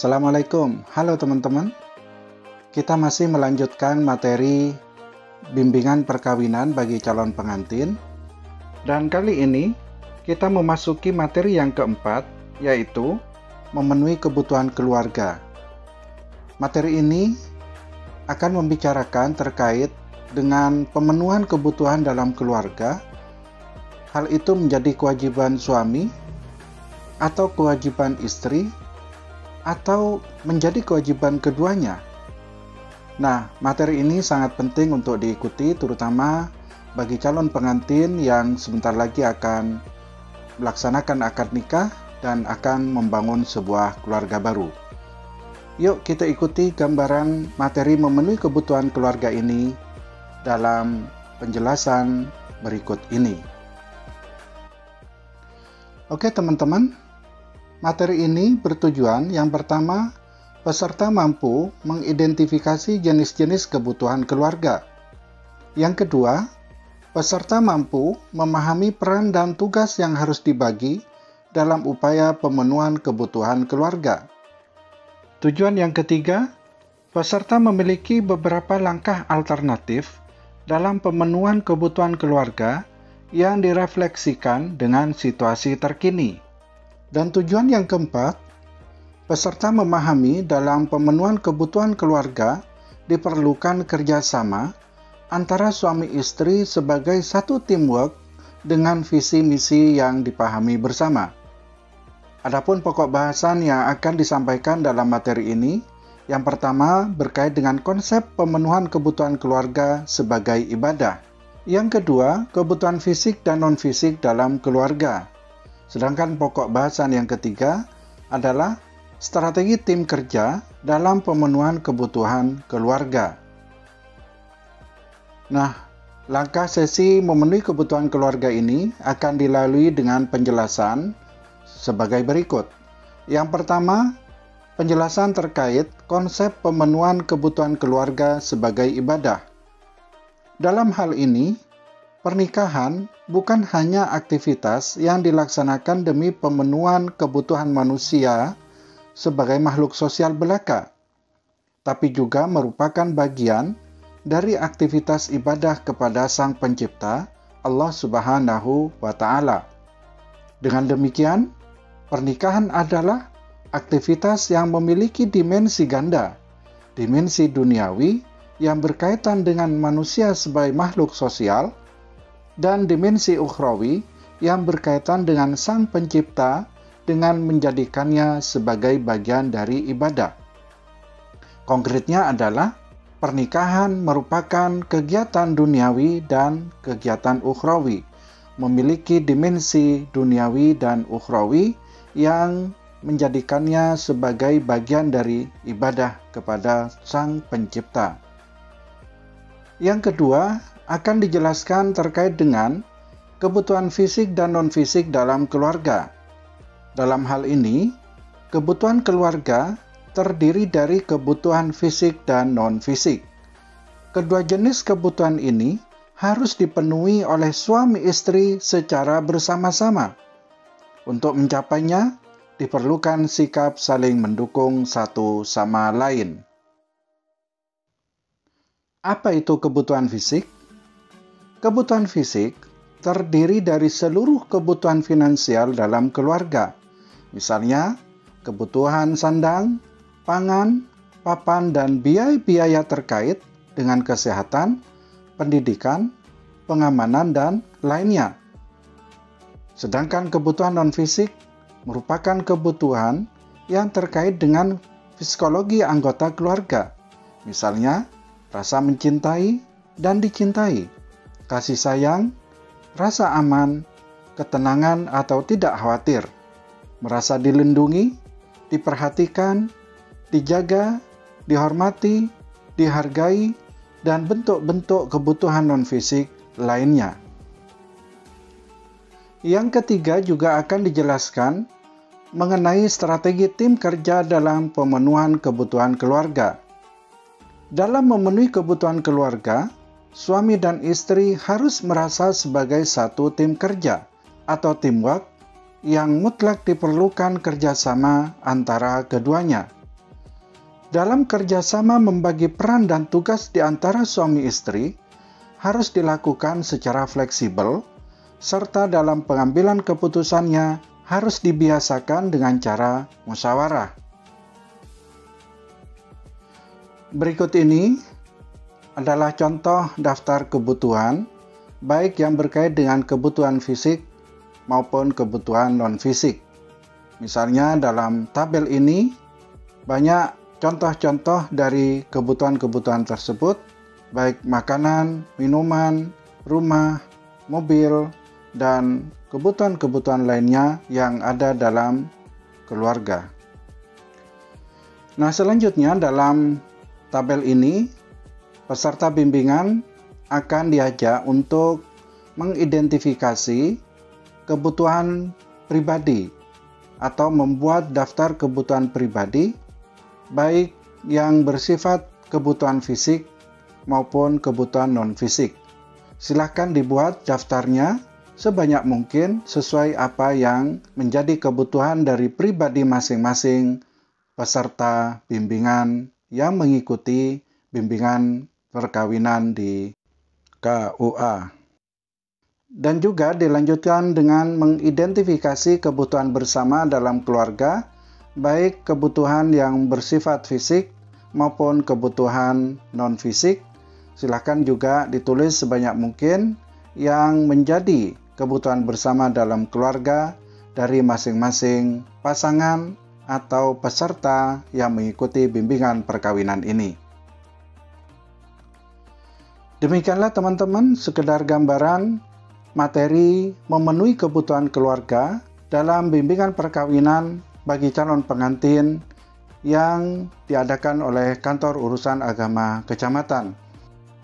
Assalamualaikum, halo teman-teman. Kita masih melanjutkan materi bimbingan perkawinan bagi calon pengantin. Dan kali ini kita memasuki materi yang keempat, yaitu memenuhi kebutuhan keluarga. Materi ini akan membicarakan terkait dengan pemenuhan kebutuhan dalam keluarga. Hal itu menjadi kewajiban suami atau kewajiban istri, atau menjadi kewajiban keduanya. Nah, materi ini sangat penting untuk diikuti, terutama bagi calon pengantin yang sebentar lagi akan melaksanakan akad nikah dan akan membangun sebuah keluarga baru. Yuk kita ikuti gambaran materi memenuhi kebutuhan keluarga ini dalam penjelasan berikut ini. Oke teman-teman, materi ini bertujuan yang pertama, peserta mampu mengidentifikasi jenis-jenis kebutuhan keluarga. Yang kedua, peserta mampu memahami peran dan tugas yang harus dibagi dalam upaya pemenuhan kebutuhan keluarga. Tujuan yang ketiga, peserta memiliki beberapa langkah alternatif dalam pemenuhan kebutuhan keluarga yang direfleksikan dengan situasi terkini. Dan tujuan yang keempat, peserta memahami dalam pemenuhan kebutuhan keluarga diperlukan kerjasama antara suami istri sebagai satu teamwork dengan visi misi yang dipahami bersama. Adapun pokok bahasan yang akan disampaikan dalam materi ini, yang pertama berkait dengan konsep pemenuhan kebutuhan keluarga sebagai ibadah. Yang kedua, kebutuhan fisik dan non-fisik dalam keluarga. Sedangkan pokok bahasan yang ketiga adalah strategi tim kerja dalam pemenuhan kebutuhan keluarga. Nah, langkah sesi memenuhi kebutuhan keluarga ini akan dilalui dengan penjelasan sebagai berikut. Yang pertama, penjelasan terkait konsep pemenuhan kebutuhan keluarga sebagai ibadah. Dalam hal ini, pernikahan bukan hanya aktivitas yang dilaksanakan demi pemenuhan kebutuhan manusia sebagai makhluk sosial belaka, tapi juga merupakan bagian dari aktivitas ibadah kepada Sang Pencipta, Allah Subhanahu wa Ta'ala. Dengan demikian, pernikahan adalah aktivitas yang memiliki dimensi ganda, dimensi duniawi yang berkaitan dengan manusia sebagai makhluk sosial, dan dimensi ukhrawi yang berkaitan dengan Sang Pencipta dengan menjadikannya sebagai bagian dari ibadah. Konkretnya adalah pernikahan merupakan kegiatan duniawi dan kegiatan ukhrawi, memiliki dimensi duniawi dan ukhrawi yang menjadikannya sebagai bagian dari ibadah kepada Sang Pencipta. Yang kedua, akan dijelaskan terkait dengan kebutuhan fisik dan non-fisik dalam keluarga. Dalam hal ini, kebutuhan keluarga terdiri dari kebutuhan fisik dan non-fisik. Kedua jenis kebutuhan ini harus dipenuhi oleh suami istri secara bersama-sama. Untuk mencapainya, diperlukan sikap saling mendukung satu sama lain. Apa itu kebutuhan fisik? Kebutuhan fisik terdiri dari seluruh kebutuhan finansial dalam keluarga. Misalnya, kebutuhan sandang, pangan, papan, dan biaya-biaya terkait dengan kesehatan, pendidikan, pengamanan, dan lainnya. Sedangkan kebutuhan non-fisik merupakan kebutuhan yang terkait dengan psikologi anggota keluarga. Misalnya, rasa mencintai dan dicintai, kasih sayang, rasa aman, ketenangan atau tidak khawatir, merasa dilindungi, diperhatikan, dijaga, dihormati, dihargai, dan bentuk-bentuk kebutuhan non-fisik lainnya. Yang ketiga juga akan dijelaskan mengenai strategi tim kerja dalam pemenuhan kebutuhan keluarga. Dalam memenuhi kebutuhan keluarga, suami dan istri harus merasa sebagai satu tim kerja atau teamwork yang mutlak diperlukan kerjasama antara keduanya. Dalam kerjasama membagi peran dan tugas di antara suami istri harus dilakukan secara fleksibel, serta dalam pengambilan keputusannya harus dibiasakan dengan cara musyawarah. Berikut ini adalah contoh daftar kebutuhan, baik yang berkait dengan kebutuhan fisik maupun kebutuhan non-fisik. Misalnya dalam tabel ini banyak contoh-contoh dari kebutuhan-kebutuhan tersebut, baik makanan, minuman, rumah, mobil, dan kebutuhan-kebutuhan lainnya yang ada dalam keluarga. Nah, selanjutnya dalam tabel ini, peserta bimbingan akan diajak untuk mengidentifikasi kebutuhan pribadi atau membuat daftar kebutuhan pribadi, baik yang bersifat kebutuhan fisik maupun kebutuhan non-fisik. Silakan dibuat daftarnya sebanyak mungkin sesuai apa yang menjadi kebutuhan dari pribadi masing-masing peserta bimbingan yang mengikuti bimbingan perkawinan di KUA. Dan juga dilanjutkan dengan mengidentifikasi kebutuhan bersama dalam keluarga, baik kebutuhan yang bersifat fisik maupun kebutuhan non-fisik. Silakan juga ditulis sebanyak mungkin yang menjadi kebutuhan bersama dalam keluarga dari masing-masing pasangan atau peserta yang mengikuti bimbingan perkawinan ini. Demikianlah teman-teman sekedar gambaran materi memenuhi kebutuhan keluarga dalam bimbingan perkawinan bagi calon pengantin yang diadakan oleh Kantor Urusan Agama Kecamatan.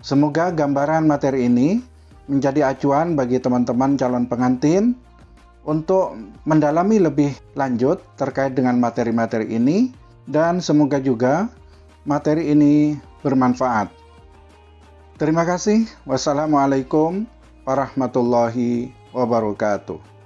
Semoga gambaran materi ini menjadi acuan bagi teman-teman calon pengantin untuk mendalami lebih lanjut terkait dengan materi-materi ini, dan semoga juga materi ini bermanfaat. Terima kasih. Wassalamualaikum warahmatullahi wabarakatuh.